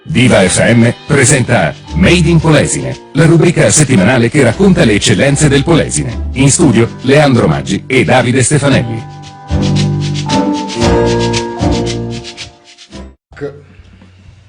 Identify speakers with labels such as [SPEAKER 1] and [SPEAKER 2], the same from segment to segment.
[SPEAKER 1] Viva FM presenta Made in Polesine, la rubrica settimanale che racconta le eccellenze del Polesine. In studio Leandro Maggi e Davide Stefanelli.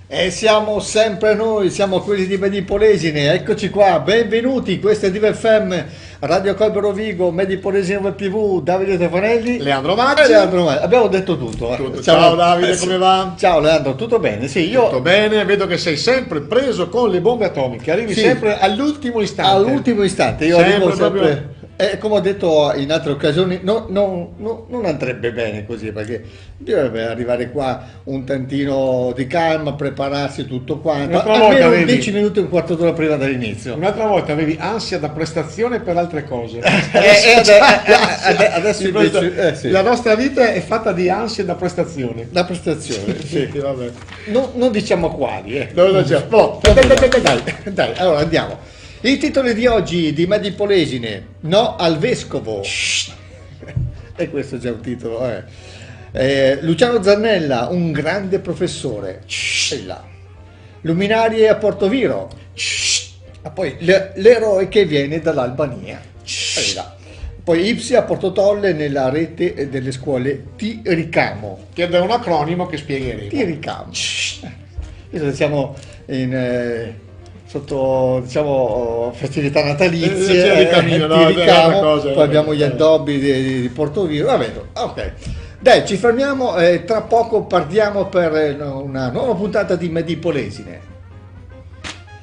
[SPEAKER 2] E siamo sempre noi, siamo quelli di Made in Polesine, eccoci qua, benvenuti, questa è Viva FM, Radio Colbero Vigo, Made in Polesine WPV, Davide Stefanelli,
[SPEAKER 3] Leandro Maggi.
[SPEAKER 2] Abbiamo detto tutto.
[SPEAKER 3] Ciao Davide, come va?
[SPEAKER 2] Ciao Leandro, tutto bene? Sì, io...
[SPEAKER 3] Tutto bene, vedo che sei sempre preso con le bombe atomiche, arrivi sempre all'ultimo istante.
[SPEAKER 2] All'ultimo istante, io
[SPEAKER 3] sempre,
[SPEAKER 2] arrivo sempre...
[SPEAKER 3] proprio...
[SPEAKER 2] come ho detto in altre occasioni, non andrebbe bene così, perché dovrebbe arrivare qua un tantino di calma, prepararsi tutto quanto, almeno 10 minuti e un quarto d'ora prima dell'inizio.
[SPEAKER 3] Un'altra volta avevi ansia da prestazione per altre cose.
[SPEAKER 2] Adesso invece, sì.
[SPEAKER 3] La nostra vita è fatta di ansia da prestazione.
[SPEAKER 2] Da prestazione, sì.
[SPEAKER 3] Vabbè.
[SPEAKER 2] Non diciamo quali.
[SPEAKER 3] Non lo diciamo. No,
[SPEAKER 2] dai, allora andiamo. I titoli di oggi di Made in Polesine: no al vescovo. E questo è già un titolo. Luciano Zannella, un grande professore. E là. Luminarie a Portoviro. E poi l'eroe che viene dall'Albania. E là. Poi Ipsi a Portotolle nella rete delle scuole Tiricamo.
[SPEAKER 3] Che è un acronimo che spiegheremo.
[SPEAKER 2] Tiricamo. Siamo in... sotto, diciamo, festività natalizie, poi abbiamo gli addobbi di Portoviro, va bene, ok. Dai, ci fermiamo, tra poco partiamo per una nuova puntata di Made in Polesine.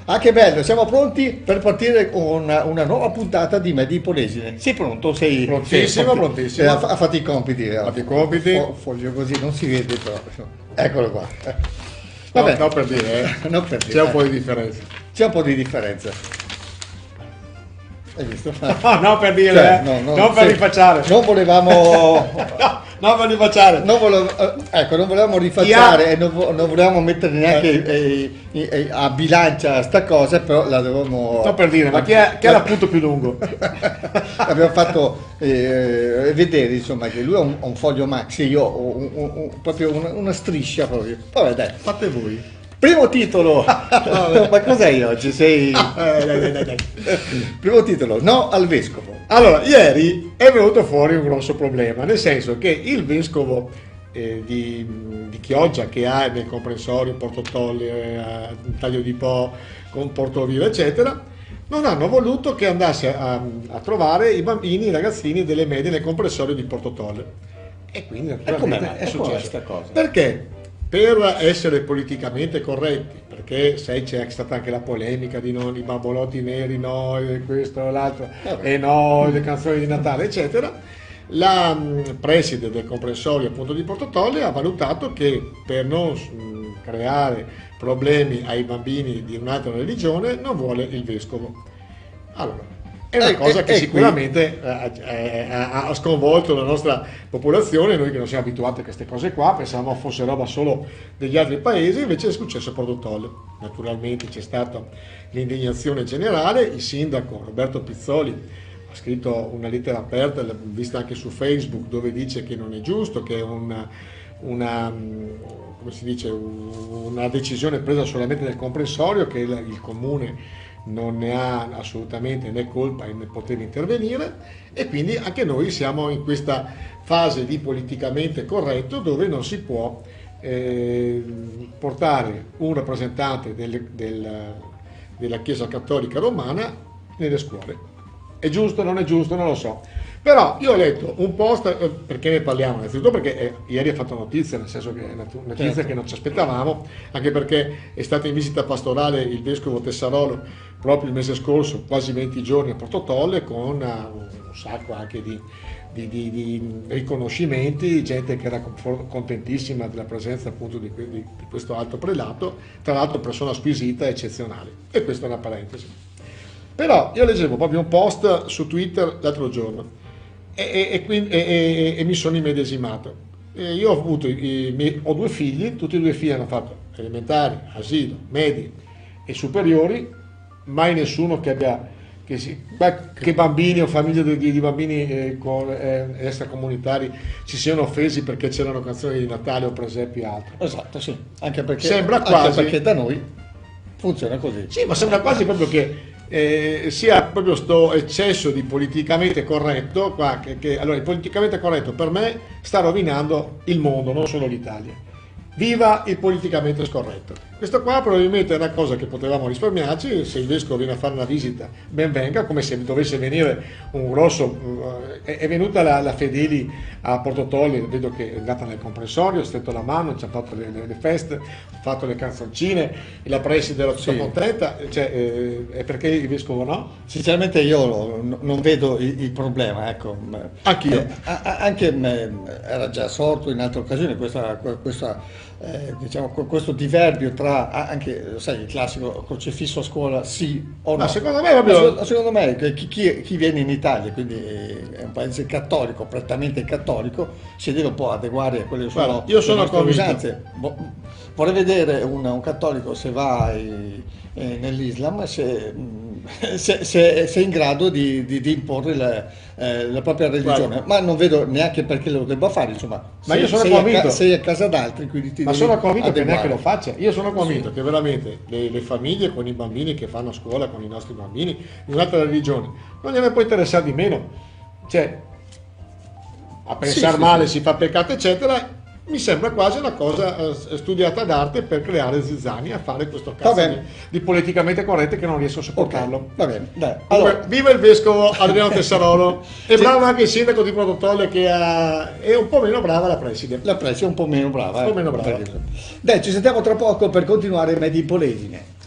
[SPEAKER 2] Ah, che bello, siamo pronti per partire con una nuova puntata di Made in Polesine. Sei pronto? Sei
[SPEAKER 3] prontissimo, prontissimo.
[SPEAKER 2] Ha fatto i compiti.
[SPEAKER 3] Fatti i compiti.
[SPEAKER 2] Foglio così, non si vede però. Eccolo qua.
[SPEAKER 3] Vabbè. No, per dire,
[SPEAKER 2] non per dire.
[SPEAKER 3] C'è un po' di differenza.
[SPEAKER 2] C'è un po' di differenza. Hai visto?
[SPEAKER 3] No, per dire, non per rifacciare.
[SPEAKER 2] Non volevamo...
[SPEAKER 3] no, per rifacciare.
[SPEAKER 2] Non volevamo rifacciare e non volevamo mettere neanche a bilancia sta cosa, però la dovevamo...
[SPEAKER 3] No, per dire, ma chi è l'appunto più lungo?
[SPEAKER 2] Abbiamo fatto vedere, insomma, che lui ha un foglio maxi, io ho proprio una striscia proprio. Vabbè, dai.
[SPEAKER 3] Fate voi.
[SPEAKER 2] Primo titolo, ma cos'hai oggi?
[SPEAKER 3] Dai.
[SPEAKER 2] Primo titolo, no al vescovo.
[SPEAKER 3] Allora, ieri è venuto fuori un grosso problema, nel senso che il vescovo di Chioggia, che ha nel comprensorio Portotolle, Taglio di Po, con Portoviro, eccetera, non hanno voluto che andasse a trovare i bambini, i ragazzini delle medie nel comprensorio di Portotolle. E quindi naturalmente è successo.
[SPEAKER 2] Questa cosa?
[SPEAKER 3] Perché? Per essere politicamente corretti, perché sai c'è stata anche la polemica di no, i bambolotti neri, no, questo e l'altro, e no, le canzoni di Natale, eccetera, la preside del comprensorio appunto di Portotolle ha valutato che per non creare problemi ai bambini di un'altra religione non vuole il vescovo. Allora, è una cosa che sicuramente ha sconvolto la nostra popolazione, noi che non siamo abituati a queste cose qua, pensavamo fosse roba solo degli altri paesi, invece è successo a Portotolle. Naturalmente c'è stata l'indignazione generale, il sindaco Roberto Pizzoli ha scritto una lettera aperta, l'ho vista anche su Facebook, dove dice che non è giusto, che è una decisione presa solamente nel comprensorio, che il comune non ne ha assolutamente né colpa né poteva intervenire, e quindi anche noi siamo in questa fase di politicamente corretto dove non si può portare un rappresentante della Chiesa Cattolica Romana nelle scuole. È giusto, non è giusto, non lo so. Però io ho letto un post, perché ne parliamo? Innanzitutto perché ieri ha fatto notizia, nel senso che è una notizia che non ci aspettavamo, anche perché è stato in visita pastorale il vescovo Tessarolo proprio il mese scorso, quasi 20 giorni a Portotolle, con un sacco anche di riconoscimenti, gente che era contentissima della presenza appunto di questo alto prelato, tra l'altro persona squisita e eccezionale. E questa è una parentesi. Però io leggevo proprio un post su Twitter l'altro giorno e mi sono immedesimato. Io ho due figli, tutti e due figli hanno fatto elementari, asilo, medi e superiori, mai nessuno che che bambini o famiglie di bambini extracomunitari si siano offesi perché c'erano canzoni di Natale o presepi e altro.
[SPEAKER 2] Esatto, sì, anche perché,
[SPEAKER 3] Sembra quasi,
[SPEAKER 2] anche perché da noi funziona così.
[SPEAKER 3] sì, ma sembra quasi proprio che sia proprio sto eccesso di politicamente corretto qua, allora il politicamente corretto per me sta rovinando il mondo, non solo l'Italia. Viva il politicamente scorretto. Questo qua probabilmente è una cosa che potevamo risparmiarci. Se il vescovo viene a fare una visita, ben venga, come se dovesse venire un grosso. È venuta la Fedeli a Porto Tolle, vedo che è andata nel comprensorio, ha stretto la mano, ci ha fatto le feste, ha fatto le canzoncine, la preside era tutta contenta, è perché il vescovo no?
[SPEAKER 2] Sinceramente io non vedo il problema, ecco.
[SPEAKER 3] Anch'io.
[SPEAKER 2] Anche era già sorto in altre occasioni diciamo, questo diverbio tra anche, sai, il classico crocifisso a scuola sì o no.
[SPEAKER 3] Ma secondo me proprio...
[SPEAKER 2] Secondo me chi viene in Italia, quindi è un paese cattolico, prettamente cattolico, si deve un po' adeguare a quelle che sono
[SPEAKER 3] io sono
[SPEAKER 2] le nostre usanze. Vorrei vedere un cattolico se va nell'Islam se è in grado di imporre la propria religione, ma non vedo neanche perché lo debba fare, insomma.
[SPEAKER 3] Ma io sono convinto,
[SPEAKER 2] sei a casa d'altri, quindi ti
[SPEAKER 3] ma
[SPEAKER 2] devi
[SPEAKER 3] sono convinto
[SPEAKER 2] adeguare.
[SPEAKER 3] che neanche lo faccia. Io sono convinto che veramente le famiglie con i bambini che fanno scuola con i nostri bambini di un'altra religione non gliene può interessare di meno, cioè a pensare male si fa peccato eccetera. Mi sembra quasi una cosa studiata d'arte per creare zizzania, a fare questo cazzo di politicamente corrette che non riesco a sopportarlo.
[SPEAKER 2] Okay, va bene, dai.
[SPEAKER 3] Allora, viva il vescovo Adriano Tessarolo e bravo anche il sindaco di Porto Tolle che è un po' meno brava la preside.
[SPEAKER 2] La preside è un po' meno brava.
[SPEAKER 3] Un po' meno brava.
[SPEAKER 2] Dai, ci sentiamo tra poco per continuare Made in Polesine.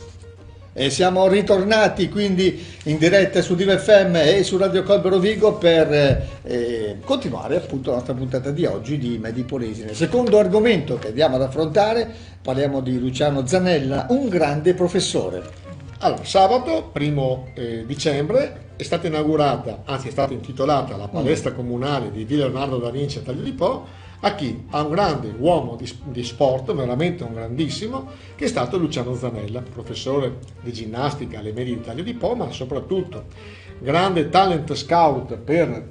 [SPEAKER 2] E siamo ritornati quindi in diretta su Diva FM e su Radio Colbero Vigo per continuare appunto la nostra puntata di oggi di Made in Polesine. Secondo argomento che andiamo ad affrontare, parliamo di Luciano Zanella, un grande professore.
[SPEAKER 3] Allora, sabato 1° dicembre è stata inaugurata, anzi è stata intitolata la palestra comunale di Via Leonardo da Vinci a Taglio di Po. A chi? A un grande uomo di sport, veramente un grandissimo, che è stato Luciano Zanella, professore di ginnastica alle medie di Taglio di Po, ma soprattutto grande talent scout per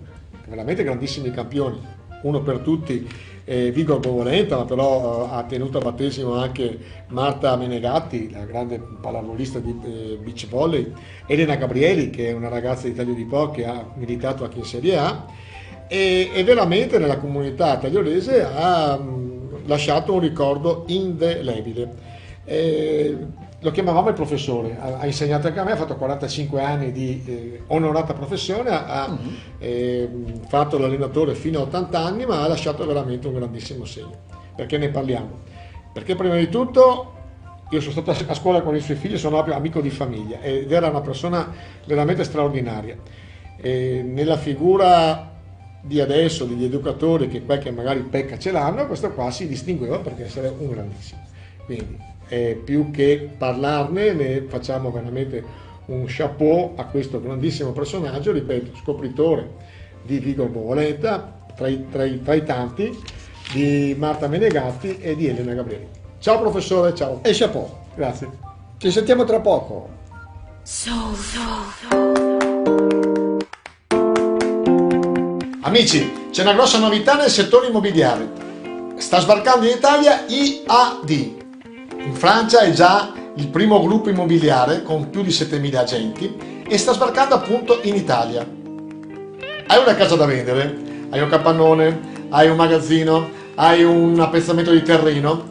[SPEAKER 3] veramente grandissimi campioni, uno per tutti Vigor Bovolenta, ma però ha tenuto a battesimo anche Marta Menegatti, la grande pallavolista di beach volley, Elena Gabrieli, che è una ragazza di Taglio di Po che ha militato anche in Serie A, e veramente nella comunità tagliolese ha lasciato un ricordo indelebile. Lo chiamavamo il professore, ha insegnato anche a me, ha fatto 45 anni di onorata professione, ha fatto l'allenatore fino a 80 anni, ma ha lasciato veramente un grandissimo segno. Perché ne parliamo? Perché prima di tutto io sono stato a scuola con i suoi figli, sono amico di famiglia ed era una persona veramente straordinaria. Nella figura di adesso, degli educatori che qualche magari pecca ce l'hanno, questo qua si distingueva perché essere un grandissimo. Quindi più che parlarne, ne facciamo veramente un chapeau a questo grandissimo personaggio, ripeto, scopritore di Vigor Bovolenta, tra i tanti, di Marta Menegatti e di Elena Gabrieli. Ciao professore, ciao.
[SPEAKER 2] E chapeau.
[SPEAKER 3] Grazie.
[SPEAKER 2] Ci sentiamo tra poco.
[SPEAKER 3] Amici, c'è una grossa novità nel settore immobiliare. Sta sbarcando in Italia IAD. In Francia è già il primo gruppo immobiliare con più di 7.000 agenti e sta sbarcando appunto in Italia. Hai una casa da vendere? Hai un capannone? Hai un magazzino? Hai un appezzamento di terreno?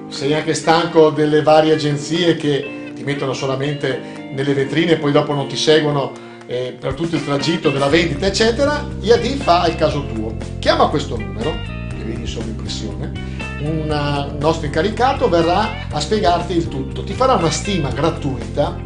[SPEAKER 3] Sei anche stanco delle varie agenzie che ti mettono solamente nelle vetrine e poi dopo non ti seguono per tutto il tragitto della vendita eccetera? IAD fa il caso tuo. Chiama questo numero che vedi in sovraimpressione, un nostro incaricato verrà a spiegarti il tutto, ti farà una stima gratuita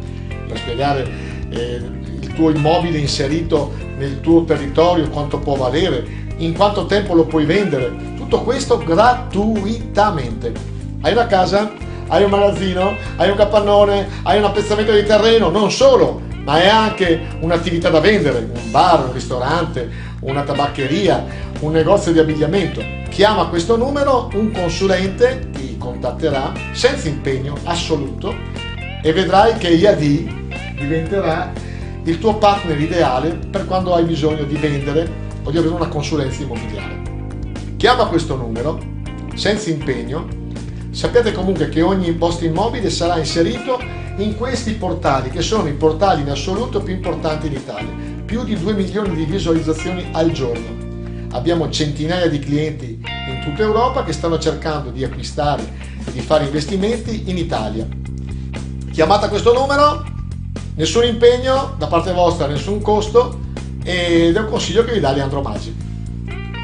[SPEAKER 3] per spiegare il tuo immobile inserito nel tuo territorio, quanto può valere, in quanto tempo lo puoi vendere, tutto questo gratuitamente. Hai una casa? Hai un magazzino? Hai un capannone? Hai un appezzamento di terreno? Non solo, ma è anche un'attività da vendere, un bar, un ristorante, una tabaccheria, un negozio di abbigliamento. Chiama questo numero, un consulente ti contatterà senza impegno assoluto e vedrai che IAD diventerà il tuo partner ideale per quando hai bisogno di vendere o di avere una consulenza immobiliare. Chiama questo numero senza impegno. Sappiate comunque che ogni vostro immobile sarà inserito in questi portali, che sono i portali in assoluto più importanti d'Italia, più di 2 milioni di visualizzazioni al giorno. Abbiamo centinaia di clienti in tutta Europa che stanno cercando di acquistare e di fare investimenti in Italia. Chiamate questo numero, nessun impegno da parte vostra, nessun costo, ed è un consiglio che vi dà Leandro Maggi.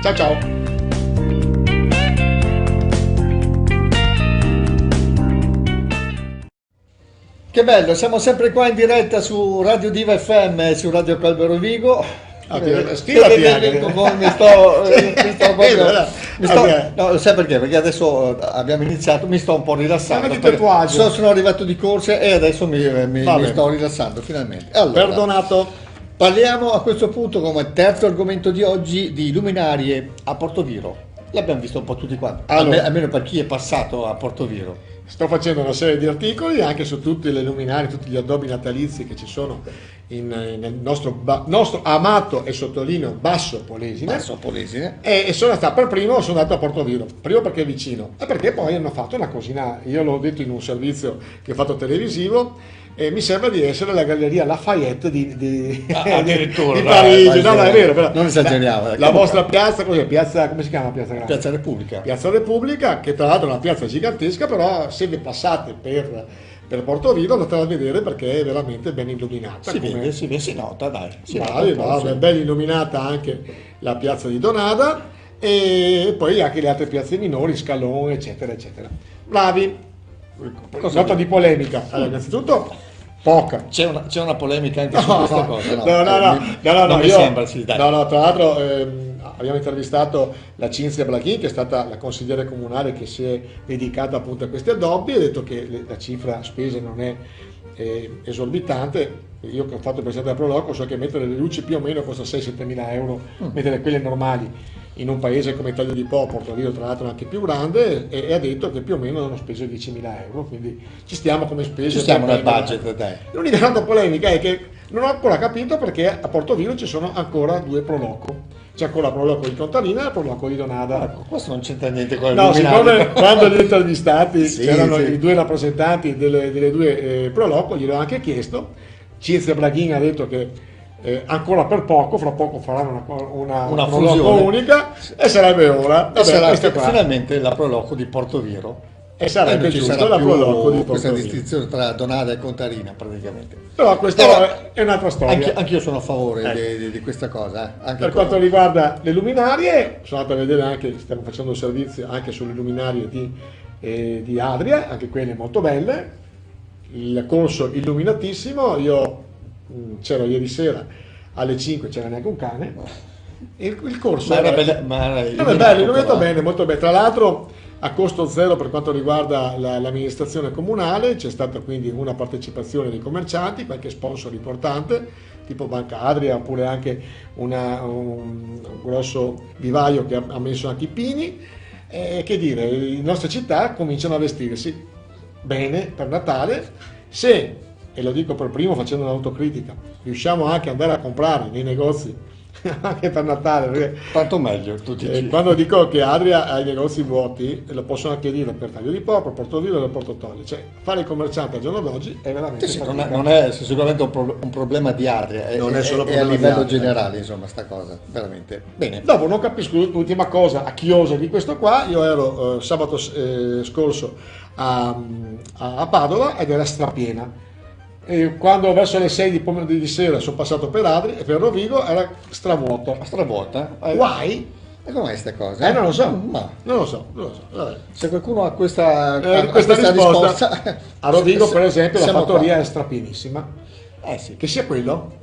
[SPEAKER 3] Ciao ciao!
[SPEAKER 2] Che bello, siamo sempre qua in diretta su Radio Diva FM e su Radio Calvero Rovigo.
[SPEAKER 3] Stirati anche.
[SPEAKER 2] No, sai perché? Perché adesso abbiamo iniziato, mi sto un po' rilassando. Sono arrivato di corsa e adesso mi sto rilassando finalmente. Allora,
[SPEAKER 3] perdonato.
[SPEAKER 2] Parliamo a questo punto come terzo argomento di oggi di luminarie a Portoviro. L'abbiamo visto un po' tutti quanti,
[SPEAKER 3] allora,
[SPEAKER 2] almeno per chi è passato a Portoviro.
[SPEAKER 3] Sto facendo una serie di articoli anche su tutte le luminarie, tutti gli addobbi natalizi che ci sono nel nostro amato, e sottolineo, Basso Polesine. E sono andato per primo, sono andato a Portoviro, primo perché è vicino e perché poi hanno fatto una cosina, io l'ho detto in un servizio che ho fatto televisivo, e mi sembra di essere la galleria Lafayette di Parigi. No, è vero, però
[SPEAKER 2] non esageriamo.
[SPEAKER 3] La vostra piazza, come si chiama?
[SPEAKER 2] Piazza Repubblica.
[SPEAKER 3] Piazza Repubblica, che tra l'altro è una piazza gigantesca, però se vi passate per Portoviro andate a vedere perché è veramente ben illuminata.
[SPEAKER 2] Si nota, dai.
[SPEAKER 3] È ben illuminata anche la piazza di Donada e poi anche le altre piazze minori, Scalone, eccetera, eccetera. Bravi. Nota di polemica. Allora, innanzitutto poca.
[SPEAKER 2] C'è una polemica anche su questa cosa.
[SPEAKER 3] No,
[SPEAKER 2] mi sembra, sì, dai.
[SPEAKER 3] No, tra l'altro abbiamo intervistato la Cinzia Blachin, che è stata la consigliere comunale che si è dedicata appunto a questi addobbi, e ha detto che la cifra spesa non è esorbitante. Io che ho fatto il presidente del Proloco so che mettere le luci più o meno costa 6-7 mila euro, mettere quelle normali in un paese come Taglio di Po, Portoviro tra l'altro anche più grande, e ha detto che più o meno hanno speso 10.000 euro, quindi ci stiamo come spese.
[SPEAKER 2] Ci stiamo nel budget, dai.
[SPEAKER 3] L'unica grande polemica è che non ho ancora capito perché a Portoviro ci sono ancora 2 Proloco. C'è ancora il Proloco di Contarina e il Proloco di Donada.
[SPEAKER 2] Ecco, questo non c'entra niente con il
[SPEAKER 3] No, siccome quando li ho intervistati
[SPEAKER 2] sì,
[SPEAKER 3] c'erano i 2 rappresentanti delle 2 Proloco, gliel'ho anche chiesto. Cinzia Blachin ha detto che ancora per poco, fra poco faranno una fusione unica e sarebbe ora.
[SPEAKER 2] Vabbè, sarà finalmente la Proloco di Portoviro.
[SPEAKER 3] E sarebbe giusto la Proloco di Portoviro.
[SPEAKER 2] Questa distinzione tra Donada e Contarina praticamente.
[SPEAKER 3] Però questa è un'altra storia.
[SPEAKER 2] Anch'io sono a favore di questa cosa. Anche
[SPEAKER 3] per quanto riguarda le luminarie, sono andato a vedere anche, stiamo facendo un servizio anche sulle luminarie di Adria, anche quelle molto belle. Il corso illuminatissimo, io c'ero ieri sera alle 5, c'era neanche un cane. Il corso
[SPEAKER 2] è
[SPEAKER 3] bello, illuminato bene, molto bene. Tra l'altro a costo zero per quanto riguarda l'amministrazione comunale, c'è stata quindi una partecipazione dei commercianti, qualche sponsor importante, tipo Banca Adria, oppure anche un grosso vivaio che ha messo anche i pini. Che dire, le nostre città cominciano a vestirsi bene per Natale. Se, e lo dico per primo facendo un'autocritica, riusciamo anche ad andare a comprare nei negozi anche per Natale, perché
[SPEAKER 2] tanto meglio
[SPEAKER 3] quando dico che Adria ha i negozi vuoti, lo posso anche dire per Taglio di Po, per Portoviro e per Porto Tolle, cioè fare il commerciante al giorno d'oggi è veramente
[SPEAKER 2] non è sicuramente un problema di Adria,
[SPEAKER 3] non è solo
[SPEAKER 2] a livello generale, insomma, sta cosa veramente bene.
[SPEAKER 3] Dopo non capisco l'ultima cosa a chiosa di questo qua. Io ero sabato scorso a Padova ed era strapiena. E quando verso le 6 di sera sono passato per Adri e per Rovigo era stravuota. Why?
[SPEAKER 2] E com'è questa cosa?
[SPEAKER 3] Non lo so. Non lo so. Vabbè.
[SPEAKER 2] Se qualcuno ha questa
[SPEAKER 3] risposta. A Rovigo per esempio la fattoria è strapienissima.
[SPEAKER 2] Sì.
[SPEAKER 3] Che sia quello,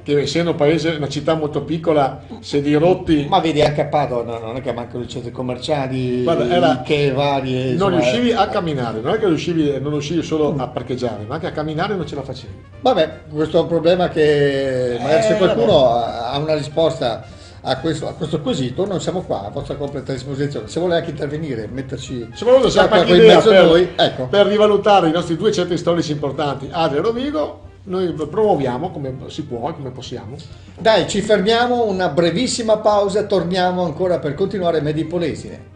[SPEAKER 3] che essendo un paese, una città molto piccola, se di rotti.
[SPEAKER 2] Ma vedi anche a Padova, non è che mancano i centri commerciali, che varie.
[SPEAKER 3] Non riuscivi a camminare, non è che non riuscivi solo a parcheggiare, ma anche a camminare non ce la facevi.
[SPEAKER 2] Vabbè, questo è un problema che magari se qualcuno ha una risposta a questo quesito, non siamo qua a vostra completa disposizione. Se vuole anche intervenire, metterci
[SPEAKER 3] in mezzo a noi, ecco, per rivalutare i nostri 2 centri storici importanti, Adria e Rovigo, noi promuoviamo come si può e come possiamo.
[SPEAKER 2] Dai, ci fermiamo, una brevissima pausa, torniamo ancora per continuare Made in Polesine.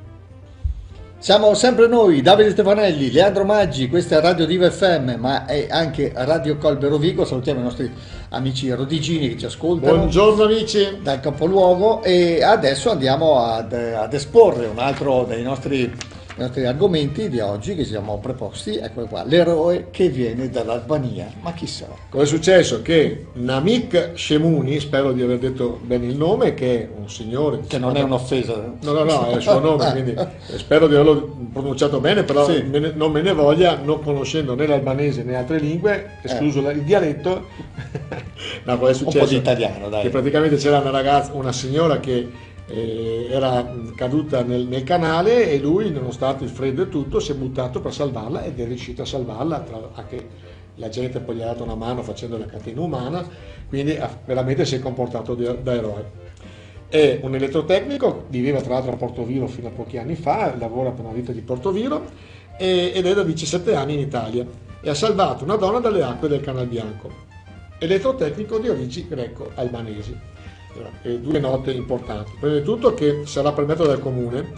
[SPEAKER 2] Siamo sempre noi, Davide Stefanelli, Leandro Maggi, questa è Radio Diva FM, ma è anche Radio Colbero Vigo. Salutiamo i nostri amici rodigini che ci ascoltano.
[SPEAKER 3] Buongiorno amici!
[SPEAKER 2] Dal capoluogo, e adesso andiamo ad esporre un altro dei nostri argomenti di oggi che ci siamo preposti. Eccolo qua, l'eroe che viene dall'Albania. Ma chi sarà?
[SPEAKER 3] Cosa è successo? Che Namik Shemuni, spero di aver detto bene il nome, che è un signore...
[SPEAKER 2] Che non è un'offesa.
[SPEAKER 3] No, è il suo nome, quindi spero di averlo pronunciato bene, però
[SPEAKER 2] Sì.
[SPEAKER 3] non me ne voglia, non conoscendo né l'albanese né altre lingue, escluso il dialetto. No, cosa è successo?
[SPEAKER 2] Un po' di italiano, dai.
[SPEAKER 3] Che praticamente c'era una ragazza, una signora che era caduta nel canale, e lui, nonostante il freddo e tutto, si è buttato per salvarla ed è riuscito a salvarla, anche la gente poi gli ha dato una mano facendo la catena umana, quindi veramente si è comportato da eroe. È un elettrotecnico, viveva tra l'altro a Portoviro fino a pochi anni fa, lavora per una ditta di Portoviro ed è da 17 anni in Italia e ha salvato una donna dalle acque del Canal Bianco. Elettrotecnico di origini greco-albanesi. Due note importanti. Prima di tutto che sarà premiato dal comune,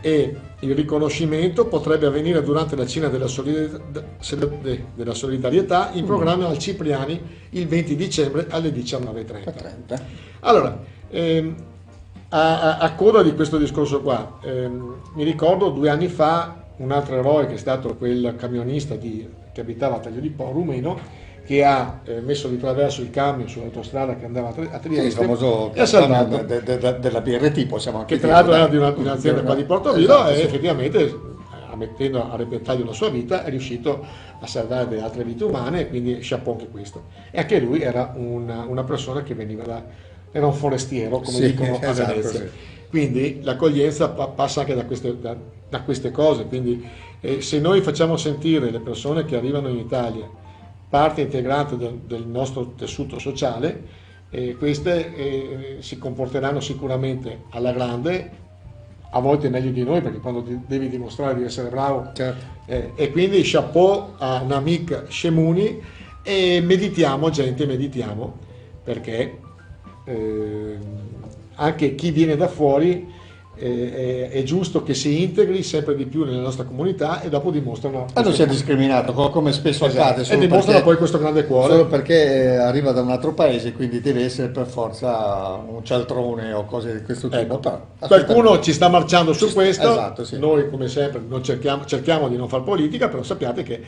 [SPEAKER 3] e il riconoscimento potrebbe avvenire durante la cena della solidarietà in programma al Cipriani il 20 dicembre alle 19:30. Allora, a coda di questo discorso qua, mi ricordo 2 anni fa un altro eroe che è stato quel camionista che abitava a Taglio di Po, rumeno, che ha messo di traverso il camion sull'autostrada che andava a Trieste,
[SPEAKER 2] Il famoso
[SPEAKER 3] e ha salvato,
[SPEAKER 2] della BRT, possiamo anche
[SPEAKER 3] che tra l'altro
[SPEAKER 2] dire,
[SPEAKER 3] era di un'azienda qua di Portoviro,
[SPEAKER 2] esatto,
[SPEAKER 3] e
[SPEAKER 2] sì.
[SPEAKER 3] effettivamente, mettendo a repentaglio la sua vita, è riuscito a salvare delle altre vite umane, quindi chapeau anche questo. E anche lui era una persona che era un forestiero, come
[SPEAKER 2] Sì,
[SPEAKER 3] dicono a
[SPEAKER 2] esatto,
[SPEAKER 3] Venezia.
[SPEAKER 2] sì.
[SPEAKER 3] Quindi l'accoglienza passa anche da queste cose, quindi se noi facciamo sentire le persone che arrivano in Italia parte integrante del nostro tessuto sociale, queste si comporteranno sicuramente alla grande, a volte meglio di noi, perché quando devi dimostrare di essere bravo,
[SPEAKER 2] Certo.
[SPEAKER 3] e quindi chapeau a Namik Shemuni, e meditiamo perché anche chi viene da fuori è giusto che si integri sempre di più nella nostra comunità, e dopo dimostrano
[SPEAKER 2] Non sia discriminato, come spesso accade,
[SPEAKER 3] e dimostrano poi questo grande cuore.
[SPEAKER 2] solo perché arriva da un altro paese, quindi deve essere per forza un cialtrone o cose di questo tipo.
[SPEAKER 3] Ecco,
[SPEAKER 2] Però,
[SPEAKER 3] qualcuno ci sta marciando su questo,
[SPEAKER 2] esatto, sì.
[SPEAKER 3] Noi come sempre cerchiamo di non fare politica, però sappiate che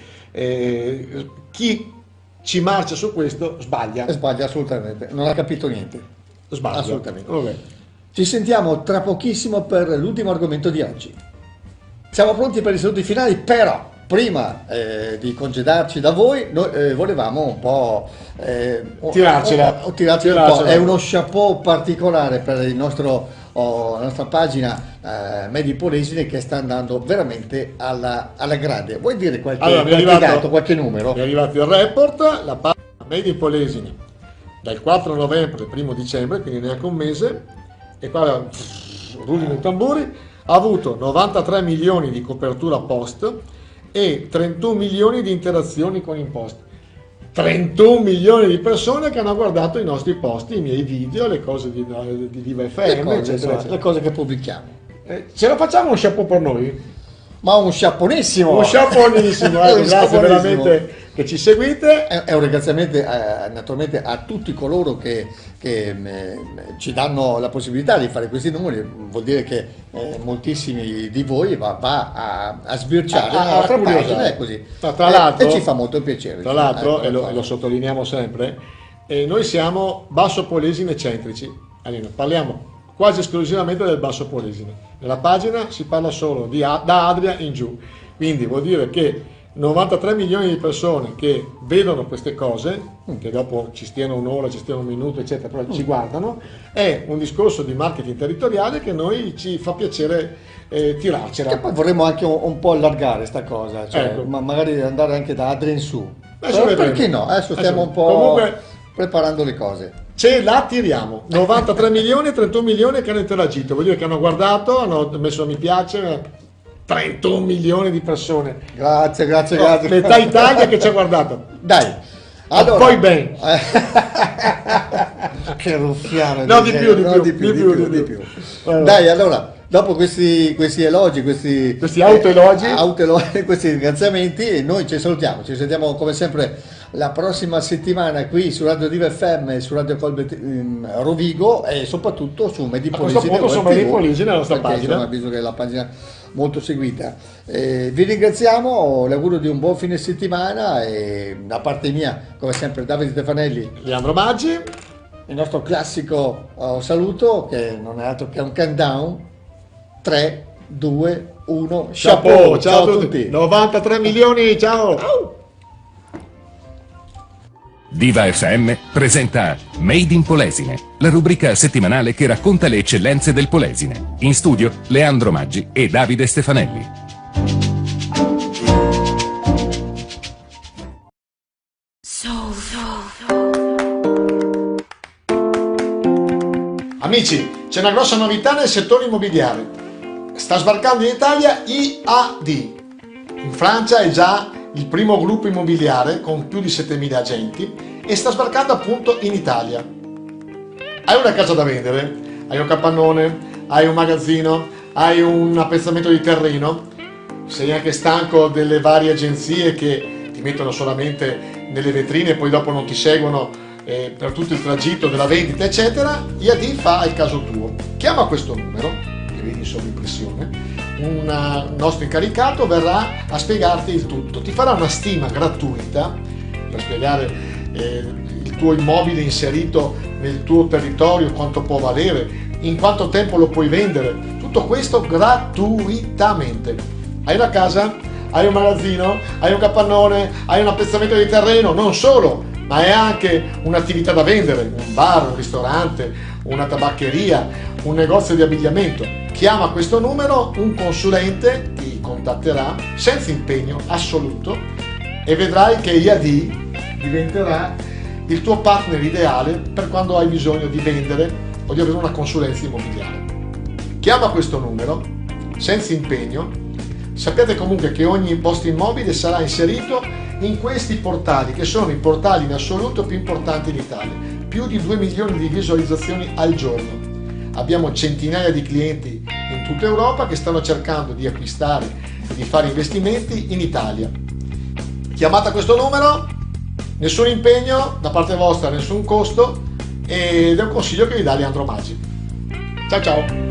[SPEAKER 3] chi ci marcia su questo sbaglia.
[SPEAKER 2] Sbaglia assolutamente, non ha capito niente.
[SPEAKER 3] Sbaglia.
[SPEAKER 2] Assolutamente.
[SPEAKER 3] Vabbè.
[SPEAKER 2] Ci sentiamo tra pochissimo per l'ultimo argomento di oggi. Siamo pronti per i saluti finali, però prima di congedarci da voi, noi volevamo un po'
[SPEAKER 3] Tirarcela.
[SPEAKER 2] un po'. È uno chapeau particolare per la nostra pagina Made in Polesine, che sta andando veramente alla grande. Vuoi dire qualche numero?
[SPEAKER 3] Mi è arrivato il report, la pagina Made in Polesine dal 4 novembre al 1 dicembre, quindi neanche un mese, e qua rullino i tamburi, ha avuto 93 milioni di copertura post e 31 milioni di interazioni con il post. 31 milioni di persone che hanno guardato i nostri post, i miei video, le cose di Diva FM, eccetera.
[SPEAKER 2] Le cose che pubblichiamo.
[SPEAKER 3] Ce la facciamo un chapeau per noi?
[SPEAKER 2] Ma un chaponissimo!
[SPEAKER 3] Un chapeauissimo,
[SPEAKER 2] Un
[SPEAKER 3] grazie
[SPEAKER 2] chapeauissimo.
[SPEAKER 3] veramente che ci seguite.
[SPEAKER 2] È un ringraziamento naturalmente a tutti coloro che ci danno la possibilità di fare questi numeri. Vuol dire che moltissimi di voi va a sbirciare la nostra pagina, è così.
[SPEAKER 3] Tra l'altro,
[SPEAKER 2] e ci fa molto piacere.
[SPEAKER 3] Tra l'altro, e lo sottolineiamo sempre, noi siamo basso polesine centrici. Allora, parliamo quasi esclusivamente del basso polesine. Nella pagina si parla solo da Adria in giù, quindi vuol dire che 93 milioni di persone che vedono queste cose, che dopo ci stiano un'ora, ci stiano un minuto, eccetera, però ci guardano, è un discorso di marketing territoriale che noi ci fa piacere tirarcela.
[SPEAKER 2] Che poi vorremmo anche un po' allargare sta cosa, cioè,
[SPEAKER 3] Ecco.
[SPEAKER 2] magari andare anche da Adria in su.
[SPEAKER 3] Adesso vedremo.
[SPEAKER 2] Perché no? Adesso stiamo un po'
[SPEAKER 3] Comunque,
[SPEAKER 2] preparando le cose.
[SPEAKER 3] ce la tiriamo. 93 milioni e 31 milioni che hanno interagito, vuol dire che hanno guardato, hanno messo mi piace. 31 milioni di persone.
[SPEAKER 2] Grazie.
[SPEAKER 3] Metà Italia che ci ha guardato.
[SPEAKER 2] Dai, Allora,
[SPEAKER 3] poi ben.
[SPEAKER 2] Che ruffiano.
[SPEAKER 3] No, di più. Allora.
[SPEAKER 2] Dai, allora, dopo questi elogi, questi
[SPEAKER 3] autoelogi,
[SPEAKER 2] questi ringraziamenti, noi ci salutiamo. Ci sentiamo come sempre la prossima settimana qui su Radio Diva FM e su Radio Colbet Rovigo e soprattutto su Made in
[SPEAKER 3] a questo
[SPEAKER 2] Polesine
[SPEAKER 3] punto su Made in Polesine, la nostra pagina.
[SPEAKER 2] Insomma, visto che è la pagina molto seguita. Vi ringraziamo, l'augurio di un buon fine settimana e da parte mia, come sempre, Davide Stefanelli,
[SPEAKER 3] Leandro Maggi,
[SPEAKER 2] il nostro classico saluto che non è altro che un countdown. 3, 2, 1,
[SPEAKER 3] chapeau, ciao a tutti. 93 milioni, ciao.
[SPEAKER 1] Diva FM presenta Made in Polesine, la rubrica settimanale che racconta le eccellenze del Polesine. In studio Leandro Maggi e Davide Stefanelli.
[SPEAKER 3] Amici, c'è una grossa novità nel settore immobiliare. Sta sbarcando in Italia IAD. In Francia è già il primo gruppo immobiliare con più di 7.000 agenti e sta sbarcando appunto in Italia. Hai una casa da vendere? Hai un capannone? Hai un magazzino? Hai un appezzamento di terreno? Sei anche stanco delle varie agenzie che ti mettono solamente nelle vetrine e poi dopo non ti seguono per tutto il tragitto della vendita, eccetera? IAD fa il caso tuo. Chiama questo numero, che vedi in sovrimpressione, un nostro incaricato verrà a spiegarti il tutto, ti farà una stima gratuita per spiegare il tuo immobile inserito nel tuo territorio, quanto può valere, in quanto tempo lo puoi vendere, tutto questo gratuitamente. Hai una casa? Hai un magazzino? Hai un capannone? Hai un appezzamento di terreno? Non solo, ma è anche un'attività da vendere, un bar, un ristorante, una tabaccheria, un negozio di abbigliamento. Chiama questo numero, un consulente ti contatterà senza impegno assoluto e vedrai che IAD diventerà il tuo partner ideale per quando hai bisogno di vendere o di avere una consulenza immobiliare. Chiama questo numero senza impegno. Sappiate comunque che ogni vostro immobile sarà inserito in questi portali, che sono i portali in assoluto più importanti d'Italia, più di 2 milioni di visualizzazioni al giorno. Abbiamo centinaia di clienti in tutta Europa che stanno cercando di acquistare e di fare investimenti in Italia. Chiamate questo numero, nessun impegno da parte vostra, nessun costo ed è un consiglio che vi dà Leandro Maggi. Ciao ciao!